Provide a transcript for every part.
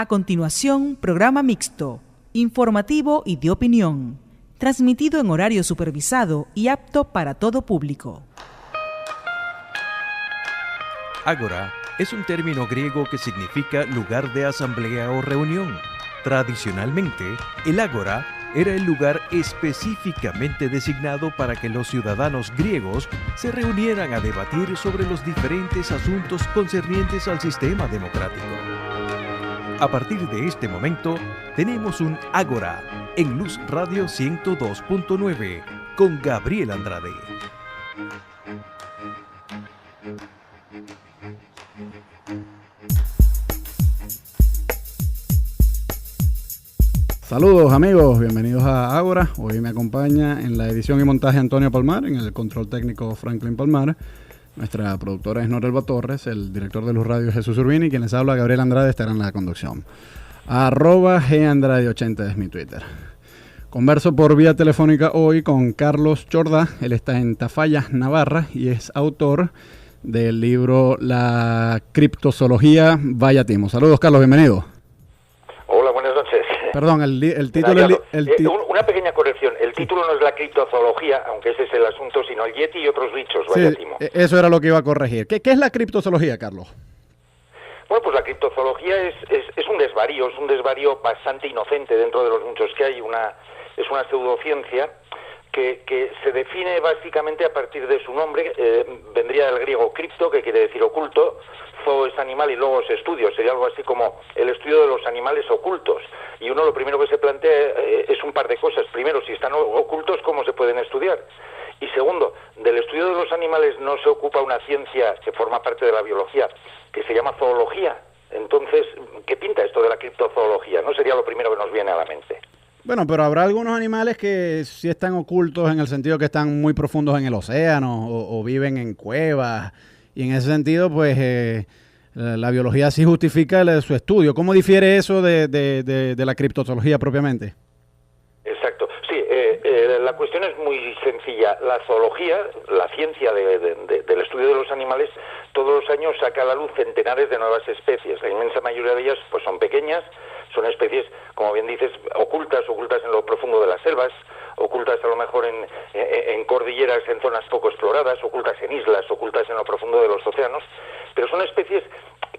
A continuación, programa mixto, informativo y de opinión, transmitido en horario supervisado y apto para todo público. Ágora es un término griego que significa lugar de asamblea o reunión. Tradicionalmente, el ágora era el lugar específicamente designado para que los ciudadanos griegos se reunieran a debatir sobre los diferentes asuntos concernientes al sistema democrático. A partir de este momento, tenemos un Ágora en Luz Radio 102.9 con Gabriel Andrade. Saludos amigos, bienvenidos a Ágora. Hoy me acompaña en la edición y montaje Antonio Palmar, en el control técnico Franklin Palmar. Nuestra productora es Norelba Torres, el director de Luz Radio Jesús Urbini, quien les habla Gabriel Andrade estará en la conducción. @GAndrade80 es mi Twitter. Converso por vía telefónica hoy con Carlos Chordá. Él está en Tafalla, Navarra, y es autor del libro La Criptozoología Vaya Timo. Saludos Carlos, bienvenido. Hola, buenas noches. Perdón, el título... Una pequeña corrección. El título no es la criptozoología, aunque ese es el asunto, sino el Yeti y otros bichos. Vaya timo. Eso era lo que iba a corregir. ¿Qué es la criptozoología, Carlos? Bueno, pues la criptozoología es un desvarío bastante inocente dentro de los muchos que hay. Es una pseudociencia que se define básicamente a partir de su nombre. Vendría del griego cripto, que quiere decir oculto. Zoo es animal y logos estudio, sería algo así como el estudio de los animales ocultos. Y uno lo primero que se plantea es un par de cosas. Primero, si están ocultos, ¿cómo se pueden estudiar? Y segundo, del estudio de los animales no se ocupa una ciencia que forma parte de la biología, que se llama zoología. Entonces, ¿qué pinta esto de la criptozoología? No sería lo primero que nos viene a la mente. Bueno, pero habrá algunos animales que sí están ocultos en el sentido que están muy profundos en el océano o viven en cuevas. Y en ese sentido, pues, la biología sí justifica su estudio. ¿Cómo difiere eso de la criptozoología propiamente? Exacto. Sí, la cuestión es muy sencilla. La zoología, la ciencia del estudio de los animales, todos los años saca a la luz centenares de nuevas especies. La inmensa mayoría de ellas pues son pequeñas, son especies, como bien dices, ocultas en lo profundo de las selvas, ocultas a lo mejor en cordilleras, en zonas poco exploradas, ocultas en islas, ocultas en lo profundo de los océanos, pero son especies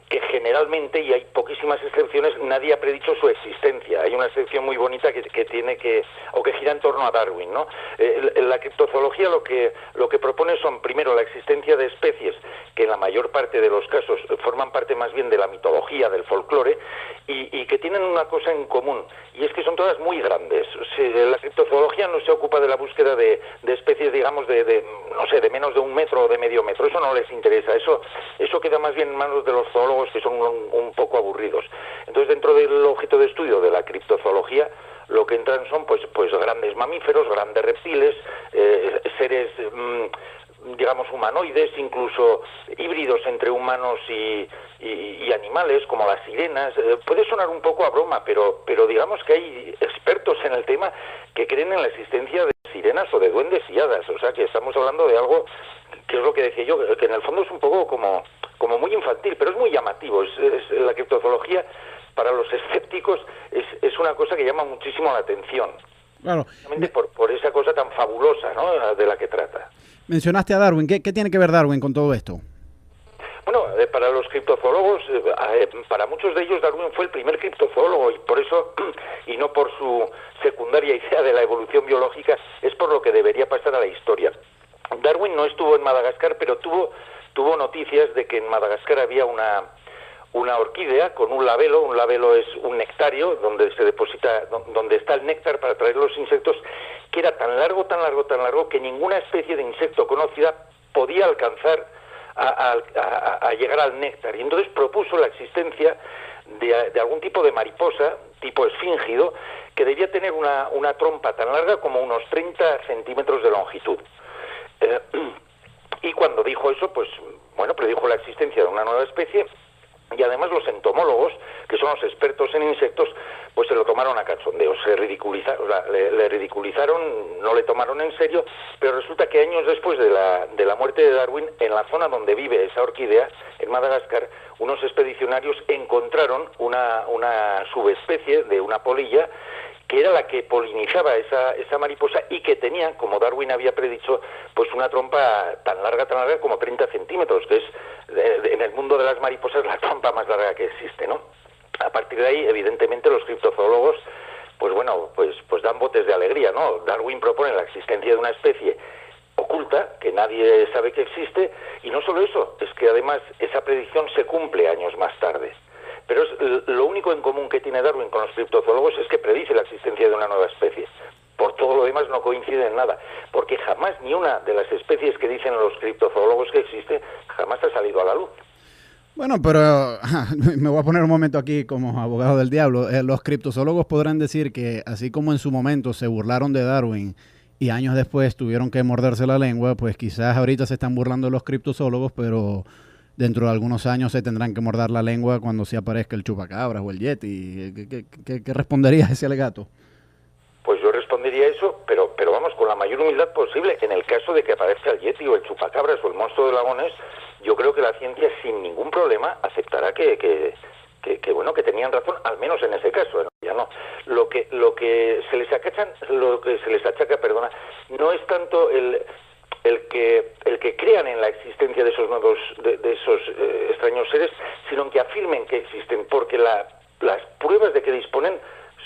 que generalmente, y hay poquísimas excepciones, nadie ha predicho su existencia. Hay una excepción muy bonita que gira en torno a Darwin, ¿no? La criptozoología lo que propone son, primero, la existencia de especies que en la mayor parte de los casos forman parte más bien de la mitología, del folclore, y que tienen una cosa en común, y es que son todas muy grandes. La criptozoología no se ocupa de la búsqueda de especies, digamos, de menos de 1 metro o de medio metro. Eso no les interesa. Eso queda más bien en manos de los zoólogos, que son un poco aburridos. Entonces, dentro del objeto de estudio de la criptozoología, lo que entran son pues grandes mamíferos, grandes reptiles, seres digamos humanoides, incluso híbridos entre humanos y animales, como las sirenas. Puede sonar un poco a broma, pero digamos que hay expertos en el tema que creen en la existencia de sirenas o de duendes y hadas. O sea que estamos hablando de algo que es lo que decía yo, que en el fondo es un poco como muy infantil, pero es muy llamativo. La criptozoología, para los escépticos, es una cosa que llama muchísimo la atención. Claro. Por esa cosa tan fabulosa, ¿no?, de la que trata. Mencionaste a Darwin. ¿Qué tiene que ver Darwin con todo esto? Bueno, para los criptozoólogos, para muchos de ellos Darwin fue el primer criptozoólogo, y por eso, y no por su secundaria idea de la evolución biológica, es por lo que debería pasar a la historia. Darwin no estuvo en Madagascar, pero tuvo noticias de que en Madagascar había una orquídea con un labelo. Un labelo es un nectario donde se deposita, donde está el néctar para atraer los insectos, que era tan largo que ninguna especie de insecto conocida podía alcanzar a llegar al néctar. Y entonces propuso la existencia de algún tipo de mariposa, tipo esfíngido, que debía tener una trompa tan larga como unos 30 centímetros de longitud. Y cuando dijo eso, pues bueno, predijo la existencia de una nueva especie, Y además los entomólogos, que son los expertos en insectos, pues se lo tomaron a cachondeo, se ridiculizaron, o sea, le ridiculizaron, no le tomaron en serio, pero resulta que años después de la muerte de Darwin, en la zona donde vive esa orquídea, en Madagascar, unos expedicionarios encontraron una subespecie de una polilla que era la que polinizaba esa mariposa y que tenía, como Darwin había predicho, pues una trompa tan larga como 30 centímetros, que es en el mundo de las mariposas la trompa más larga que existe, ¿no? A partir de ahí, evidentemente, los criptozoólogos, pues bueno, pues dan botes de alegría, ¿no? Darwin propone la existencia de una especie oculta, que nadie sabe que existe, y no solo eso, es que además esa predicción se cumple años más tarde. Pero lo único en común que tiene Darwin con los criptozoólogos es que predice la existencia de una nueva especie. Por todo lo demás no coincide en nada, porque jamás ni una de las especies que dicen los criptozoólogos que existe, jamás ha salido a la luz. Bueno, pero me voy a poner un momento aquí como abogado del diablo. Los criptozoólogos podrán decir que así como en su momento se burlaron de Darwin y años después tuvieron que morderse la lengua, pues quizás ahorita se están burlando de los criptozoólogos, pero dentro de algunos años se tendrán que morder la lengua cuando se aparezca el chupacabras o el yeti. ¿Qué responderías a ese alegato? Pues yo respondería eso, pero vamos, con la mayor humildad posible. En el caso de que aparezca el yeti o el chupacabras o el monstruo de lagones, yo creo que la ciencia sin ningún problema aceptará que bueno, que tenían razón, al menos en ese caso, ¿no? Ya no. Lo que se les achaca, no es tanto el que crean en la existencia de esos nuevos, de esos extraños seres, sino que afirmen que existen, porque las pruebas de que disponen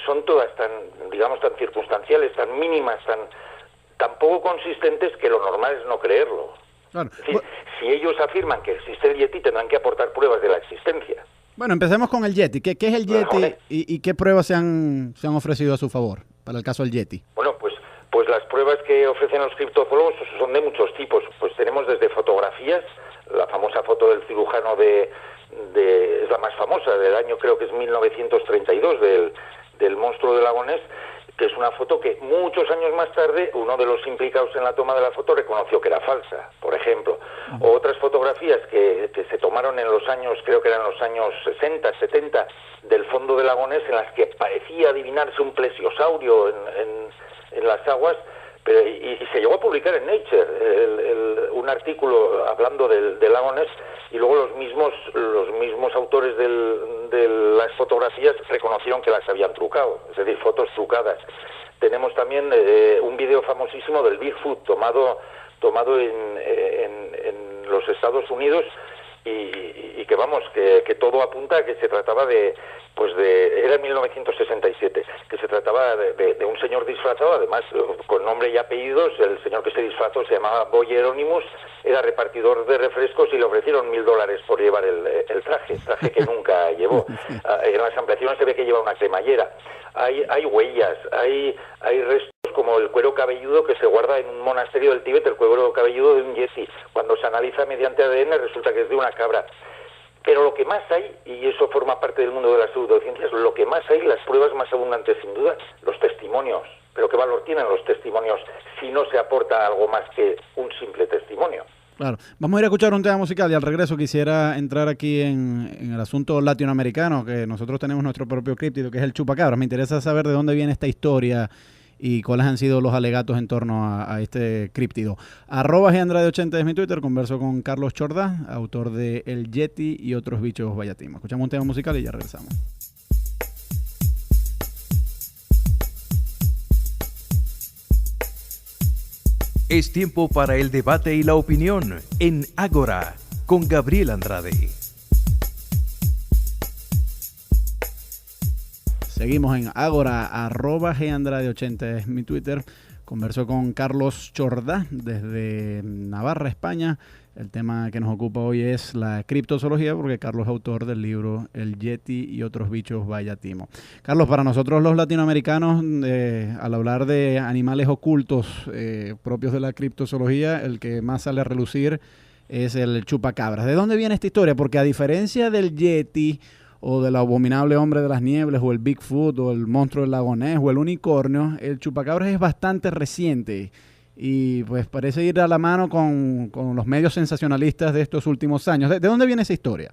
son todas tan circunstanciales, tan mínimas, tan poco consistentes, que lo normal es no creerlo. Claro. Es decir, si ellos afirman que existe el yeti, tendrán que aportar pruebas de la existencia. Bueno, empecemos con el yeti. ¿Qué es el yeti y qué pruebas se han ofrecido a su favor para el caso del yeti? Bueno, pues las pruebas que ofrecen los criptozoólogos son de muchos tipos. Pues tenemos desde fotografías, la famosa foto del cirujano es la más famosa, del año creo que es 1932, del monstruo de Lagones, que es una foto que muchos años más tarde uno de los implicados en la toma de la foto reconoció que era falsa, por ejemplo. O otras fotografías que se tomaron en los años, creo que eran los años 60, 70, del fondo de Lagones, en las que parecía adivinarse un plesiosaurio en las aguas, y se llegó a publicar en Nature un artículo hablando del Lagones, y luego los mismos autores de las fotografías reconocieron que las habían trucado, es decir, fotos trucadas. Tenemos también un vídeo famosísimo del Bigfoot tomado en los Estados Unidos, y que todo apunta a que se trataba era en 1967, que se trataba de un señor disfrazado, además con nombre y apellidos. El señor que se disfrazó se llamaba Boy Hieronymus, era repartidor de refrescos y le ofrecieron $1,000 por llevar el traje que nunca llevó. En las ampliaciones se ve que lleva una cremallera. Hay huellas, hay restos como el cuero cabelludo que se guarda en un monasterio del Tíbet, el cuero cabelludo de un yeti. Cuando se analiza mediante ADN resulta que es de una cabra. Pero lo que más hay, y eso forma parte del mundo de las pseudociencias, lo que más hay, las pruebas más abundantes sin duda, los testimonios. Pero ¿qué valor tienen los testimonios si no se aporta algo más que un simple testimonio? Claro. Vamos a ir a escuchar un tema musical y al regreso quisiera entrar aquí en el asunto latinoamericano, que nosotros tenemos nuestro propio críptido, que es el chupacabras. Me interesa saber de dónde viene esta historia y cuáles han sido los alegatos en torno a este críptido. @GAndrade80 es mi Twitter. Converso con Carlos Chordá, autor de El Yeti y otros bichos Bayatimo. Escuchamos un tema musical y ya regresamos. Es tiempo para el debate y la opinión en Ágora con Gabriel Andrade. Seguimos en Ágora, @GAndrade80 es mi Twitter. Converso con Carlos Chordá desde Navarra, España. El tema que nos ocupa hoy es la criptozoología, porque Carlos es autor del libro El Yeti y otros bichos Bayatimo. Carlos, para nosotros los latinoamericanos, al hablar de animales ocultos propios de la criptozoología, el que más sale a relucir es el chupacabras. ¿De dónde viene esta historia? Porque a diferencia del yeti o del abominable hombre de las nieblas, o el Bigfoot, o el monstruo del lagonés, o el unicornio, el chupacabras es bastante reciente y pues parece ir a la mano con los medios sensacionalistas de estos últimos años. ¿De dónde viene esa historia?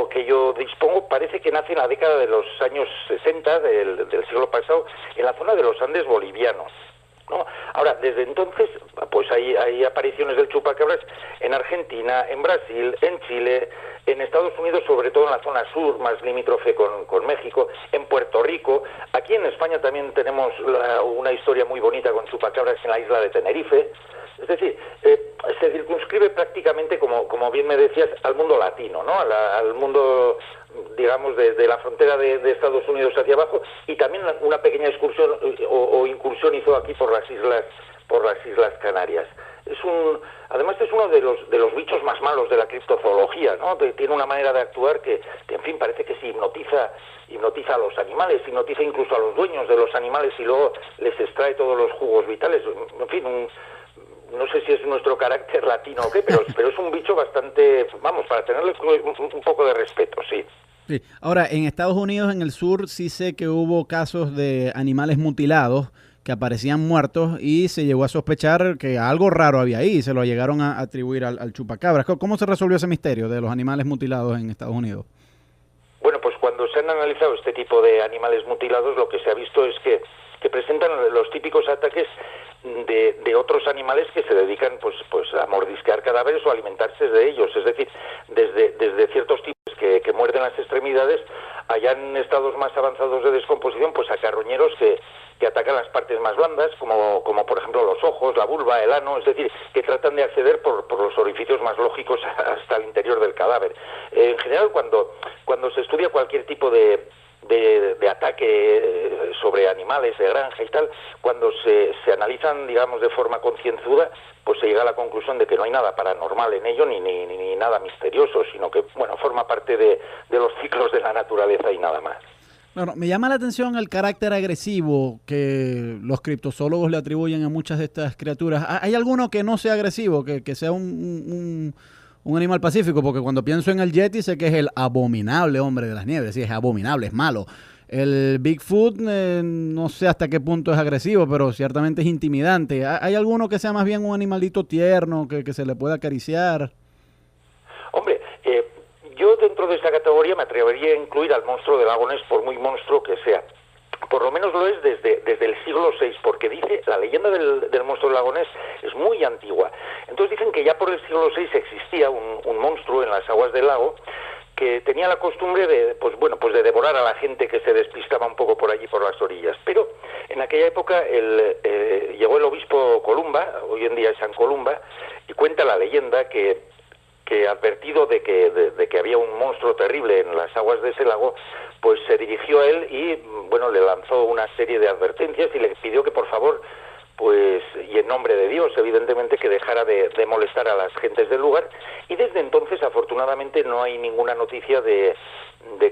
que yo dispongo parece que nace en la década de los años 60 del siglo pasado, en la zona de los Andes bolivianos, ¿no? Ahora, desde entonces, pues hay apariciones del chupacabras en Argentina, en Brasil, en Chile, en Estados Unidos, sobre todo en la zona sur, más limítrofe con México, en Puerto Rico. Aquí en España también tenemos una historia muy bonita con chupacabras en la isla de Tenerife. Es decir, se circunscribe prácticamente, como bien me decías, al mundo latino, ¿no? Al mundo, digamos, desde la frontera de Estados Unidos hacia abajo, y también una pequeña excursión o incursión hizo aquí por las Islas Canarias. Además es uno de los bichos más malos de la criptozoología, ¿no? Tiene una manera de actuar que en fin, parece que se hipnotiza a los animales, hipnotiza incluso a los dueños de los animales y luego les extrae todos los jugos vitales. En fin, no sé si es nuestro carácter latino o qué, pero es un bicho bastante, vamos, para tenerle un poco de respeto, sí. Sí. Ahora, en Estados Unidos, en el sur, sí sé que hubo casos de animales mutilados que aparecían muertos y se llegó a sospechar que algo raro había ahí y se lo llegaron a atribuir al chupacabras. ¿Cómo se resolvió ese misterio de los animales mutilados en Estados Unidos? Bueno, pues cuando se han analizado este tipo de animales mutilados, lo que se ha visto es que presentan los típicos ataques de otros animales que se dedican pues a mordisquear cadáveres o alimentarse de ellos, es decir, desde ciertos tipos que muerden las extremidades, allá en estados más avanzados de descomposición, pues a carroñeros que atacan las partes más blandas, como por ejemplo los ojos, la vulva, el ano, es decir, que tratan de acceder por los orificios más lógicos hasta el interior del cadáver. En general, cuando se estudia cualquier tipo de ataque sobre animales de granja y tal, cuando se analizan, digamos, de forma concienzuda, pues se llega a la conclusión de que no hay nada paranormal en ello, ni nada misterioso, sino que, bueno, forma parte de los ciclos de la naturaleza y nada más. Bueno, me llama la atención el carácter agresivo que los criptozoólogos le atribuyen a muchas de estas criaturas. ¿Hay alguno que no sea agresivo, que sea un animal pacífico? Porque cuando pienso en el Yeti sé que es el abominable hombre de las nieves, sí, es abominable, es malo. El Bigfoot no sé hasta qué punto es agresivo, pero ciertamente es intimidante. ¿Hay alguno que sea más bien un animalito tierno, que se le pueda acariciar? Hombre, yo dentro de esa categoría me atrevería a incluir al monstruo del lago Ness, por muy monstruo que sea. Por lo menos lo es desde el siglo VI, porque dice, la leyenda del monstruo del lago Ness es muy antigua. Entonces dicen que ya por el siglo VI existía un monstruo en las aguas del lago que tenía la costumbre de devorar a la gente que se despistaba un poco por allí, por las orillas. Pero en aquella época llegó el obispo Columba, hoy en día es San Columba, y cuenta la leyenda que advertido de que había un monstruo terrible en las aguas de ese lago, pues se dirigió a él y, bueno, le lanzó una serie de advertencias y le pidió que por favor, pues, y en nombre de Dios, evidentemente, que dejara de molestar a las gentes del lugar. Y desde entonces, afortunadamente, no hay ninguna noticia de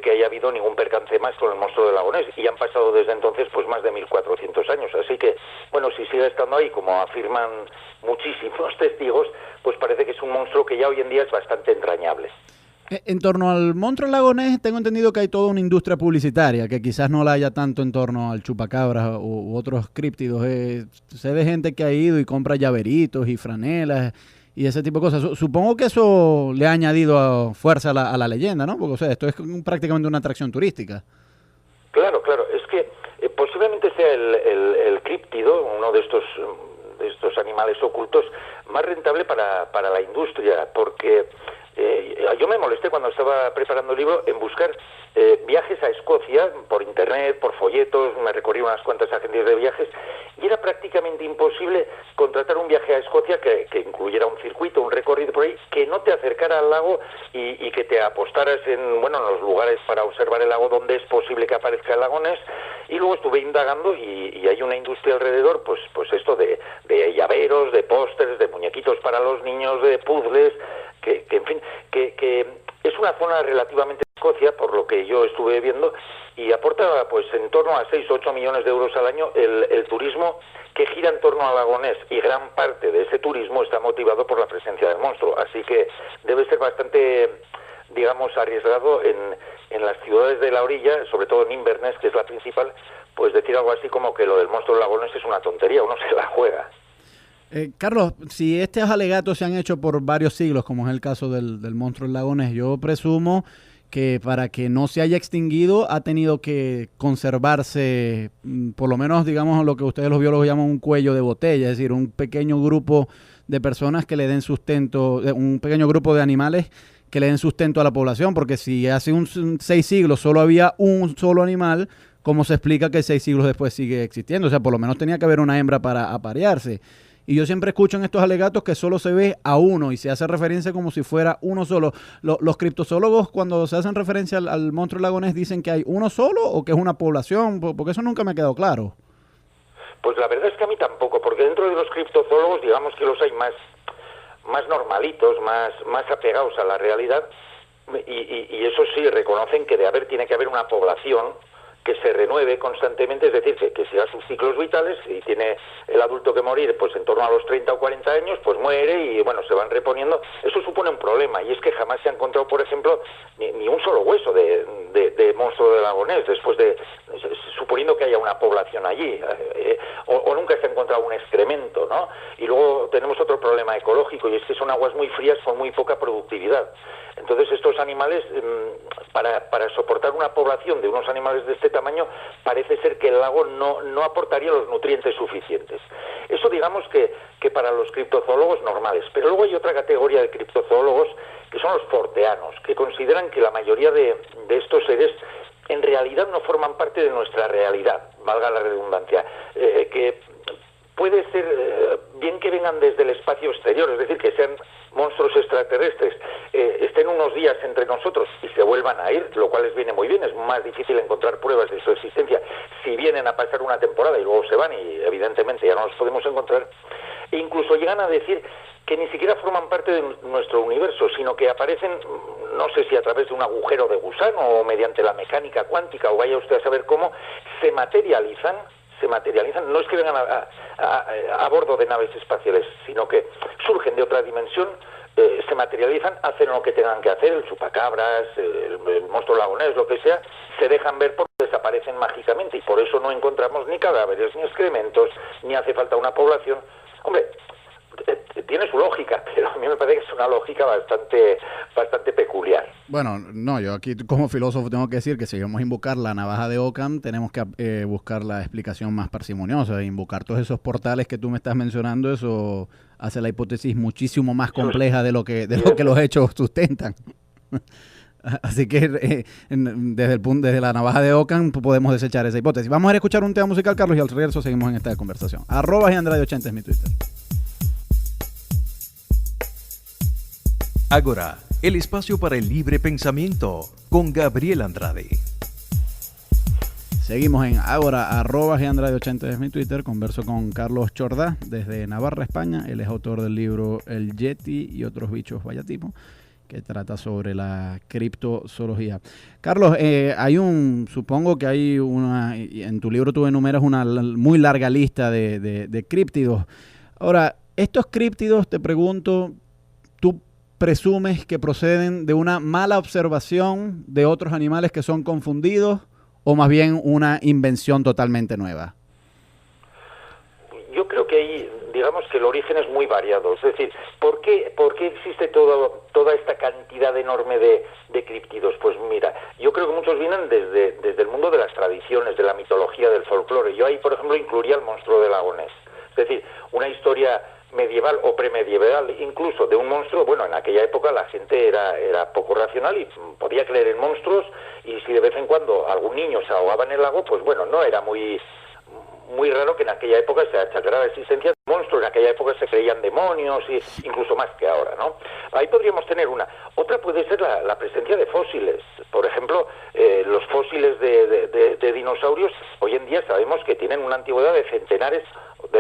que haya habido ningún percance más con el monstruo del lago Ness, y han pasado desde entonces pues más de 1400 años, así que, bueno, si sigue estando ahí, como afirman muchísimos testigos, pues parece que es un monstruo que ya hoy en día es bastante entrañable. En torno al monstruo del lago Ness, tengo entendido que hay toda una industria publicitaria, que quizás no la haya tanto en torno al chupacabras u otros críptidos. Sé de gente que ha ido y compra llaveritos y franelas y ese tipo de cosas. Supongo que eso le ha añadido fuerza a la leyenda, ¿no? Porque, o sea, esto es prácticamente una atracción turística. Claro, es que posiblemente sea el críptido, uno de estos animales ocultos, más rentable para la industria, porque yo me molesté cuando estaba preparando el libro en buscar viajes a Escocia por internet, por folletos, me recorrí unas cuantas agencias de viajes y era prácticamente imposible contratar un viaje a Escocia que incluyera un circuito, un recorrido por ahí, que no te acercara al lago y que te apostaras en los lugares para observar el lago donde es posible que aparezca el lago Ness. Y luego estuve indagando y hay una industria alrededor, pues esto de llaveros, de pósters, de muñequitos para los niños, de puzzles, que en fin, que es una zona relativamente Escocia, por lo que yo estuve viendo, y aporta pues en torno a 6 o 8 millones de euros al año el turismo que gira en torno al lago Ness, y gran parte de ese turismo está motivado por la presencia del monstruo, así que debe ser bastante, digamos, arriesgado en las ciudades de la orilla, sobre todo en Inverness, que es la principal, pues decir algo así como que lo del monstruo del lago Ness es una tontería, uno se la juega. Carlos, si estos alegatos se han hecho por varios siglos, como es el caso del monstruo del lago Ness, yo presumo que para que no se haya extinguido ha tenido que conservarse, por lo menos, digamos, lo que ustedes los biólogos llaman un cuello de botella, es decir, un pequeño grupo de personas que le den sustento, un pequeño grupo de animales que le den sustento a la población, porque si hace 6 siglos solo había un solo animal, ¿cómo se explica que 6 siglos después sigue existiendo? O sea, por lo menos tenía que haber una hembra para aparearse. Y yo siempre escucho en estos alegatos que solo se ve a uno y se hace referencia como si fuera uno solo. Los criptozoólogos, cuando se hacen referencia al monstruo lagonés, dicen que hay uno solo o que es una población, porque eso nunca me ha quedado claro. Pues la verdad es que a mí tampoco, porque dentro de los criptozoólogos, digamos que los hay más normalitos, más apegados a la realidad, y eso sí, reconocen que tiene que haber una población que se renueve constantemente, es decir, que siga sus ciclos vitales. Si tiene el adulto que morir pues en torno a los 30 o 40 años, pues muere y bueno, se van reponiendo. Eso supone un problema, y es que jamás se ha encontrado, por ejemplo, ni un solo hueso de monstruo de lagonés, suponiendo que haya una población allí, o nunca se ha encontrado un excremento, ¿no? Y luego tenemos otro problema ecológico, y es que son aguas muy frías con muy poca productividad. Entonces estos animales, para soportar una población de unos animales de este tamaño, parece ser que el lago no aportaría los nutrientes suficientes. Eso digamos que para los criptozoólogos normales. Pero luego hay otra categoría de criptozoólogos que son los forteanos, que consideran que la mayoría de estos seres en realidad no forman parte de nuestra realidad, valga la redundancia, que puede ser bien que vengan desde el espacio exterior, es decir, que sean monstruos extraterrestres, estén unos días entre nosotros y se vuelvan a ir, lo cual les viene muy bien. Es más difícil encontrar pruebas de su existencia si vienen a pasar una temporada y luego se van, y evidentemente ya no los podemos encontrar. E incluso llegan a decir que ni siquiera forman parte de nuestro universo, sino que aparecen, no sé si a través de un agujero de gusano o mediante la mecánica cuántica, o vaya usted a saber cómo, se materializan, no es que vengan a bordo de naves espaciales, sino que surgen de otra dimensión, se materializan, hacen lo que tengan que hacer, el chupacabras, el monstruo lagonés, lo que sea, se dejan ver porque desaparecen mágicamente, y por eso no encontramos ni cadáveres, ni excrementos, ni hace falta una población. Hombre, tiene su lógica, pero a mí me parece que es una lógica bastante peculiar. Bueno, no, yo aquí como filósofo tengo que decir que si vamos a invocar la navaja de Occam, tenemos que buscar la explicación más parsimoniosa. Invocar todos esos portales que tú me estás mencionando, eso hace la hipótesis muchísimo más compleja de lo que los hechos sustentan. Así que desde la navaja de Occam podemos desechar esa hipótesis. Vamos a escuchar un tema musical, Carlos, y al regreso seguimos en esta conversación. @GandradeOchenta es mi Twitter. Ágora, el espacio para el libre pensamiento, con Gabriel Andrade. Seguimos en Ágora, @GandradeOchenta es mi Twitter. Converso con Carlos Chordá desde Navarra, España. Él es autor del libro El Yeti y otros bichos vallatipo, que trata sobre la criptozoología. Carlos, supongo que hay en tu libro tú enumeras una muy larga lista de críptidos. Ahora, estos críptidos, te pregunto, ¿tú presumes que proceden de una mala observación de otros animales que son confundidos, o más bien una invención totalmente nueva? Yo creo que ahí, digamos que el origen es muy variado. Es decir, ¿por qué existe toda esta cantidad enorme de críptidos? Pues mira, yo creo que muchos vienen desde el mundo de las tradiciones, de la mitología, del folclore. Yo ahí, por ejemplo, incluiría el monstruo de lagonés. Es decir, una historia medieval o premedieval incluso de un monstruo. Bueno, en aquella época la gente era poco racional y podía creer en monstruos, y si de vez en cuando algún niño se ahogaba en el lago, pues bueno, no era muy raro que en aquella época se achacara la existencia de monstruos. En aquella época se creían demonios, y incluso más que ahora, ¿no? Ahí podríamos tener una. Otra puede ser la presencia de fósiles. Por ejemplo, los fósiles de dinosaurios hoy en día sabemos que tienen una antigüedad de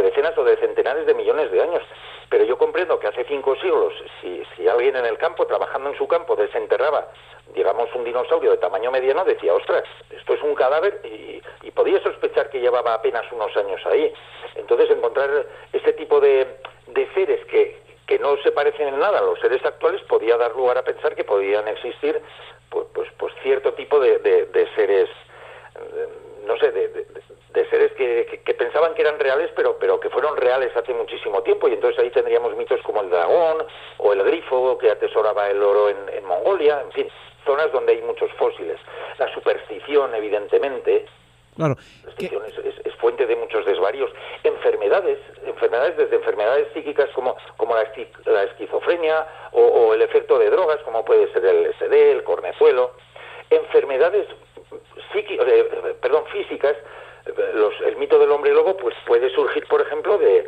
decenas o de centenares de millones de años. Pero yo comprendo que hace 5 siglos, si alguien en el campo, trabajando en su campo, desenterraba, digamos, un dinosaurio de tamaño mediano, decía, ostras, esto es un cadáver, y podía sospechar que llevaba apenas unos años ahí. Entonces, encontrar este tipo de seres que no se parecen en nada a los seres actuales podía dar lugar a pensar que podían existir pues cierto tipo de seres, no sé, de seres que pensaban que eran reales, pero que fueron reales hace muchísimo tiempo. Y entonces ahí tendríamos mitos como el dragón o el grifo que atesoraba el oro en Mongolia. En fin, zonas donde hay muchos fósiles. La superstición, evidentemente, Claro. es fuente de muchos desvaríos. Enfermedades desde enfermedades psíquicas como la esquizofrenia o el efecto de drogas, como puede ser el LSD, el cornezuelo. Enfermedades físicas. El mito del hombre lobo pues puede surgir, por ejemplo, de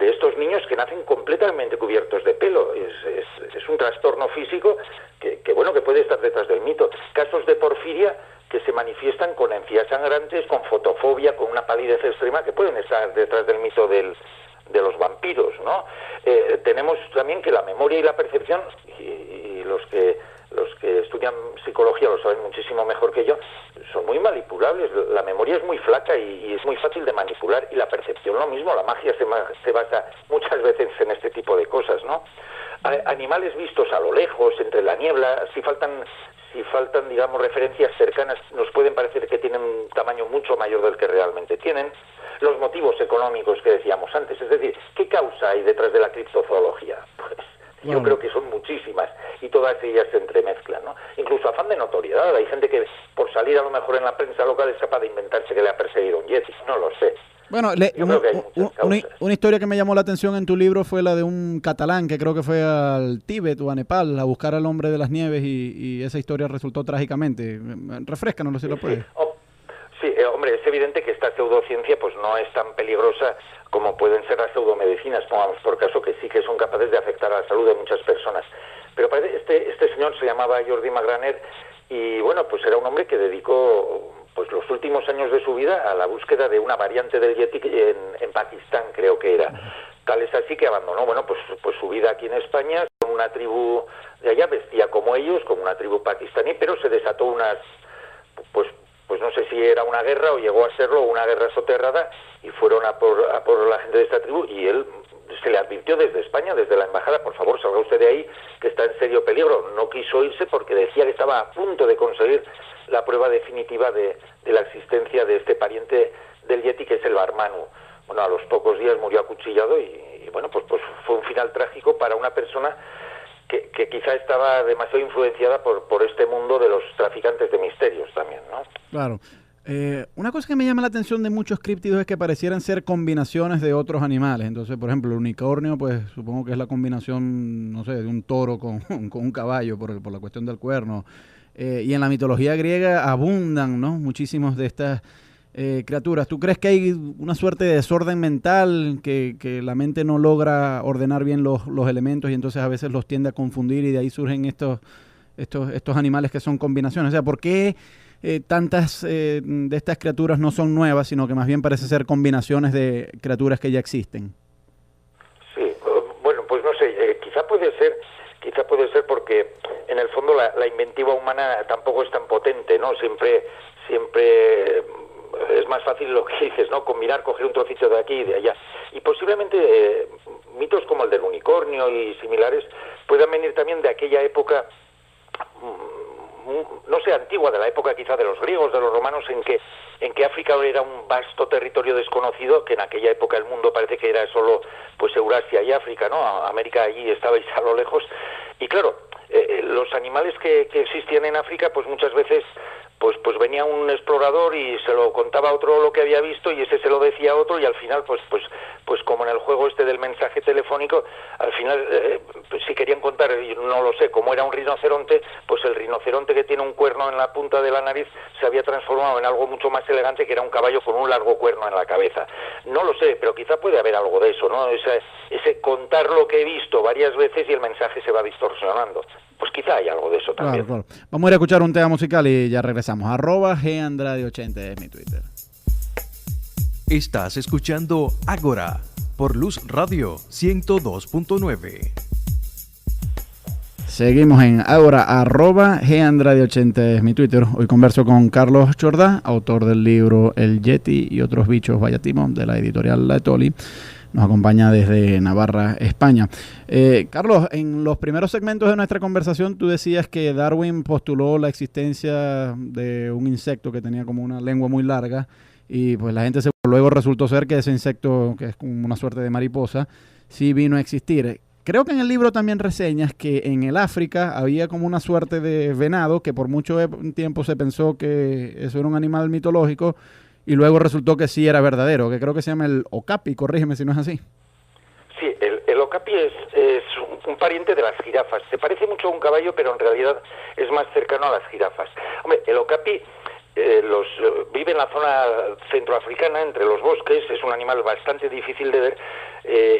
estos niños que nacen completamente cubiertos de pelo. Es un trastorno físico que puede estar detrás del mito. Casos de porfiria que se manifiestan con encías sangrantes, con fotofobia, con una palidez extrema, que pueden estar detrás del mito de los vampiros, ¿no? Tenemos también que la memoria y la percepción, y los que estudian psicología lo saben muchísimo mejor que yo, son muy manipulables. La memoria es muy flaca y es muy fácil de manipular, y la percepción lo mismo. La magia se basa muchas veces en este tipo de cosas, ¿no? Animales vistos a lo lejos, entre la niebla, si faltan, digamos, referencias cercanas, nos pueden parecer que tienen un tamaño mucho mayor del que realmente tienen. Los motivos económicos que decíamos antes, es decir, ¿qué causa hay detrás de la criptozoología? Pues yo creo que son muchísimas, y todas ellas se entremezclan, ¿no? Incluso afán de notoriedad. Hay gente que por salir a lo mejor en la prensa local es capaz de inventarse que le ha perseguido un yeti. No lo sé. Bueno, una historia que me llamó la atención en tu libro fue la de un catalán que creo que fue al Tíbet o a Nepal a buscar al hombre de las nieves, y esa historia resultó trágicamente. Refréscanos si lo puedes. Hombre, es evidente que esta pseudociencia pues no es tan peligrosa como pueden ser las pseudomedicinas, pongamos por caso, que sí que son capaces de afectar a la salud de muchas personas. Pero parece este señor se llamaba Jordi Magraner, y bueno, pues era un hombre que dedicó pues los últimos años de su vida a la búsqueda de una variante del yeti en Pakistán, creo que era. Tal es así que abandonó, pues su vida aquí en España, con una tribu de allá, vestía como ellos, como una tribu pakistaní, pero se desató pues no sé si era una guerra o llegó a serlo, una guerra soterrada, y fueron a por la gente de esta tribu, y él se le advirtió desde España, desde la embajada: por favor, salga usted de ahí, que está en serio peligro. No quiso irse porque decía que estaba a punto de conseguir la prueba definitiva de la existencia de este pariente del yeti, que es el Barmanu. Bueno, a los pocos días murió acuchillado, y bueno, pues fue un final trágico para una persona que quizá estaba demasiado influenciada por este mundo de los traficantes de misterios también, ¿no? Claro. Una cosa que me llama la atención de muchos críptidos es que parecieran ser combinaciones de otros animales. Entonces, por ejemplo, el unicornio, pues supongo que es la combinación, no sé, de un toro con un caballo por la cuestión del cuerno. Y en la mitología griega abundan, ¿no?, muchísimos de estas criaturas. ¿Tú crees que hay una suerte de desorden mental, que la mente no logra ordenar bien los elementos, y entonces a veces los tiende a confundir, y de ahí surgen estos animales que son combinaciones? O sea, ¿por qué tantas de estas criaturas no son nuevas, sino que más bien parece ser combinaciones de criaturas que ya existen? Sí, bueno, pues no sé, quizá puede ser porque en el fondo la inventiva humana tampoco es tan potente, ¿no? Siempre es más fácil lo que dices, ¿no? Combinar, coger un trocito de aquí y de allá. Y posiblemente mitos como el del unicornio y similares puedan venir también de aquella época, no sé, antigua, de la época quizá de los griegos, de los romanos, en que África era un vasto territorio desconocido, que en aquella época el mundo parece que era solo pues Eurasia y África, ¿no? América allí estabais a lo lejos. Y claro, los animales que existían en África, pues muchas veces pues venía un explorador y se lo contaba a otro lo que había visto, y ese se lo decía a otro, y al final pues como en el juego este del mensaje telefónico, al final pues si querían contar, no lo sé, como era un rinoceronte, pues el rinoceronte que tiene un cuerno en la punta de la nariz se había transformado en algo mucho más elegante, que era un caballo con un largo cuerno en la cabeza. No lo sé, pero quizá puede haber algo de eso, ¿no? Ese contar lo que he visto varias veces y el mensaje se va distorsionando. Pues quizá hay algo de eso también. Claro. Vamos a ir a escuchar un tema musical y ya regresamos. @GAndrade80 es mi Twitter. Estás escuchando Ágora por Luz Radio 102.9. Seguimos en Ágora, @GAndrade80 es mi Twitter. Hoy converso con Carlos Jordá, autor del libro El Yeti y otros bichos Vallatimo, de la editorial La Etoli. Nos acompaña desde Navarra, España. Carlos, en los primeros segmentos de nuestra conversación tú decías que Darwin postuló la existencia de un insecto que tenía como una lengua muy larga, y pues la gente luego resultó ser que ese insecto, que es como una suerte de mariposa, sí vino a existir. Creo que en el libro también reseñas que en el África había como una suerte de venado que por mucho tiempo se pensó que eso era un animal mitológico y luego resultó que sí era verdadero, que creo que se llama el okapi, corrígeme si no es así. Sí, el okapi es un pariente de las jirafas. Se parece mucho a un caballo, pero en realidad es más cercano a las jirafas. Hombre, el okapi vive en la zona centroafricana, entre los bosques, es un animal bastante difícil de ver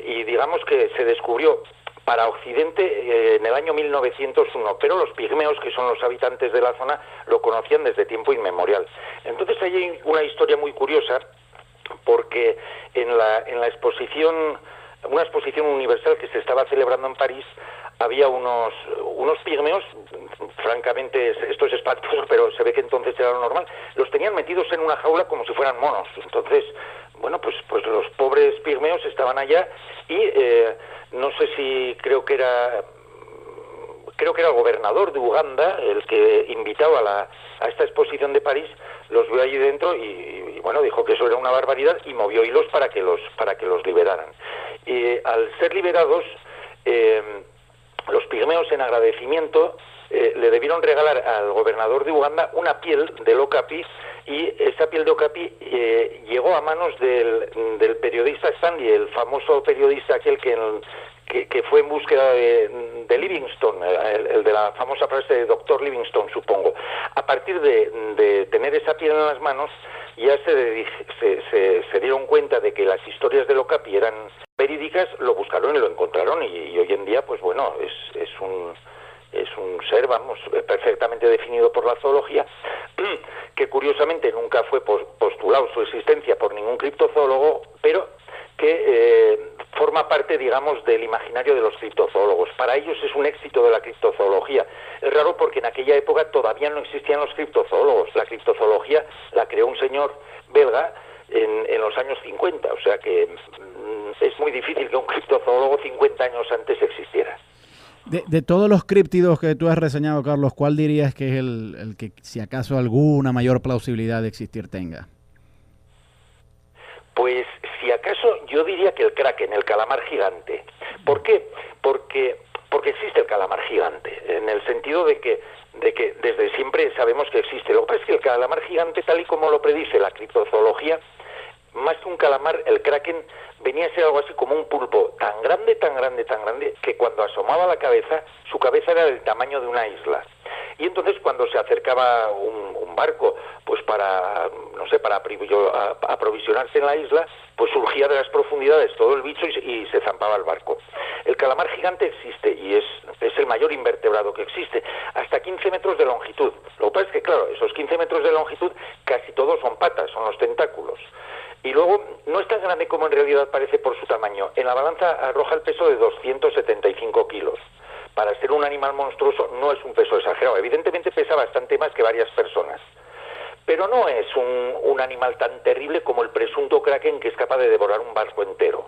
y digamos que se descubrió para Occidente en el año 1901, pero los pigmeos, que son los habitantes de la zona, lo conocían desde tiempo inmemorial. Entonces hay una historia muy curiosa, porque en la exposición, una exposición universal que se estaba celebrando en París, había unos pigmeos, francamente esto es espantoso, pero se ve que entonces era lo normal, los tenían metidos en una jaula como si fueran monos. Entonces, bueno, pues los pobres pigmeos estaban allá y no sé si creo que era el gobernador de Uganda el que invitaba a esta exposición de París, los vio allí dentro y bueno, dijo que eso era una barbaridad y movió hilos para que los liberaran. Y al ser liberados, los pigmeos, en agradecimiento, le debieron regalar al gobernador de Uganda una piel del okapi, y esa piel de okapi llegó a manos del periodista Stanley, el famoso periodista aquel que fue en búsqueda de Livingstone, el de la famosa frase de Dr. Livingstone, supongo. A partir de tener esa piel en las manos, ya se dieron cuenta de que las historias del okapi eran verídicas, lo buscaron y lo encontraron, y hoy en día, pues bueno, es un ser, vamos, perfectamente definido por la zoología, que curiosamente nunca fue postulado su existencia por ningún criptozoólogo, pero que forma parte, digamos, del imaginario de los criptozoólogos. Para ellos es un éxito de la criptozoología. Es raro porque en aquella época todavía no existían los criptozoólogos. La criptozoología la creó un señor belga en los años 50, o sea que es muy difícil que un criptozoólogo 50 años antes existiera. De todos los críptidos que tú has reseñado, Carlos, ¿cuál dirías que es el que, si acaso, alguna mayor plausibilidad de existir tenga? Pues, si acaso, yo diría que el kraken, el calamar gigante. ¿Por qué? Porque existe el calamar gigante, en el sentido de que desde siempre sabemos que existe. Lo que pasa es que el calamar gigante, tal y como lo predice la criptozoología, más que un calamar, el kraken venía a ser algo así como un pulpo tan grande, que cuando asomaba la cabeza, su cabeza era del tamaño de una isla. Y entonces cuando se acercaba un barco, pues para aprovisionarse en la isla, pues surgía de las profundidades todo el bicho y se zampaba el barco. El calamar gigante existe y es el mayor invertebrado que existe, hasta 15 metros de longitud. Lo que pasa es que, claro, esos 15 metros de longitud casi todos son patas, son los tentáculos. Y luego no es tan grande como en realidad parece por su tamaño. En la balanza arroja el peso de 275 kilos. Para ser un animal monstruoso no es un peso exagerado. Evidentemente pesa bastante más que varias personas. Pero no es un animal tan terrible como el presunto kraken, que es capaz de devorar un barco entero.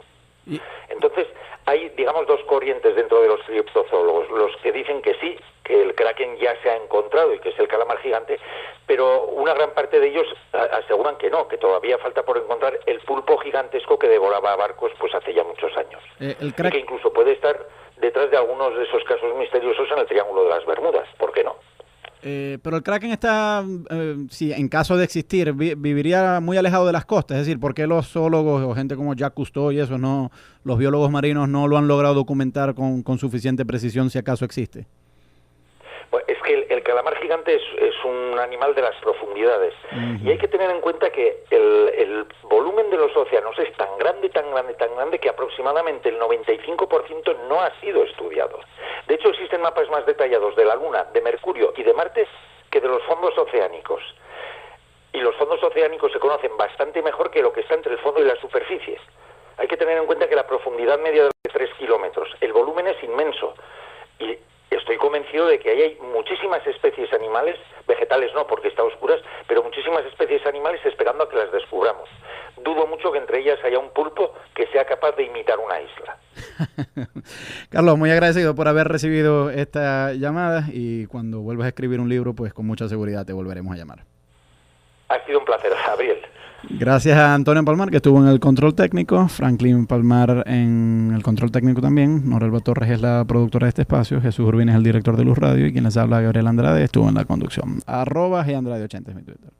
Entonces, hay, digamos, dos corrientes dentro de los criptozoólogos. Los que dicen que sí, que el kraken ya se ha encontrado y que es el calamar gigante, pero una gran parte de ellos aseguran que no, que todavía falta por encontrar el pulpo gigantesco que devoraba barcos pues hace ya muchos años. Y que incluso puede estar detrás de algunos de esos casos misteriosos en el Triángulo de las Bermudas. ¿Por qué no? Pero el kraken está, si en caso de existir, viviría muy alejado de las costas. Es decir, ¿por qué los zoólogos o gente como Jacques Cousteau y eso, los biólogos marinos no lo han logrado documentar con suficiente precisión si acaso existe? Pues es que el calamar gigante es un animal de las profundidades. Y hay que tener en cuenta que el volumen de los océanos es tan grande que aproximadamente el 95% no ha sido estudiado. De hecho, existen mapas más detallados de la Luna, de Mercurio y de Marte que de los fondos oceánicos. Y los fondos oceánicos se conocen bastante mejor que lo que está entre el fondo y la superficie. Hay que tener en cuenta que la profundidad media es de 3 kilómetros. El volumen es inmenso. Y estoy convencido de que ahí hay muchísimas especies animales, vegetales no, porque está a oscuras, pero muchísimas especies animales esperando a que las descubramos. Dudo mucho que entre ellas haya un pulpo que sea capaz de imitar una isla. Carlos, muy agradecido por haber recibido esta llamada, y cuando vuelvas a escribir un libro, pues con mucha seguridad te volveremos a llamar. Ha sido un placer, Gabriel. Gracias a Antonio Palmar, que estuvo en el control técnico, Franklin Palmar en el control técnico también, Norelba Torres es la productora de este espacio, Jesús Urbina es el director de Luz Radio y quien les habla, Gabriel Andrade, estuvo en la conducción. @Gandrade80 es mi Twitter.